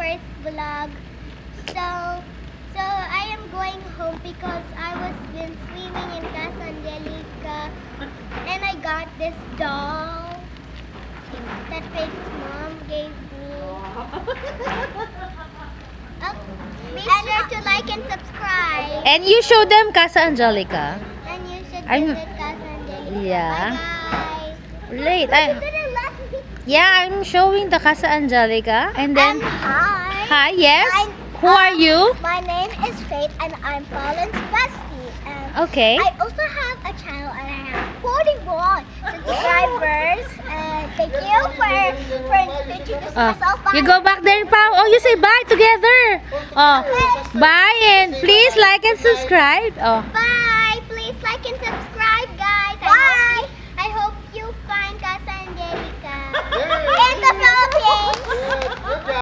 first vlog. So I am going home because I was been swimming in Casa Angelica and I got this doll that Faith's mom gave me. Be sure to like and subscribe. And you show them Casa Angelica. And you should I'm- visit Casa Angelica. Yeah. Bye guys. Wait, You didn't let me. yeah, I'm showing the Casa Angelica. And then, hi. hi, yes. Who are you? My name is Faith and I'm Pauline's bestie. And Okay. I also have a channel and I have 41 subscribers. And thank you for introducing myself. You go back there, Pao. Oh, you say bye together. Oh, bye and please like and subscribe. Oh. Bye.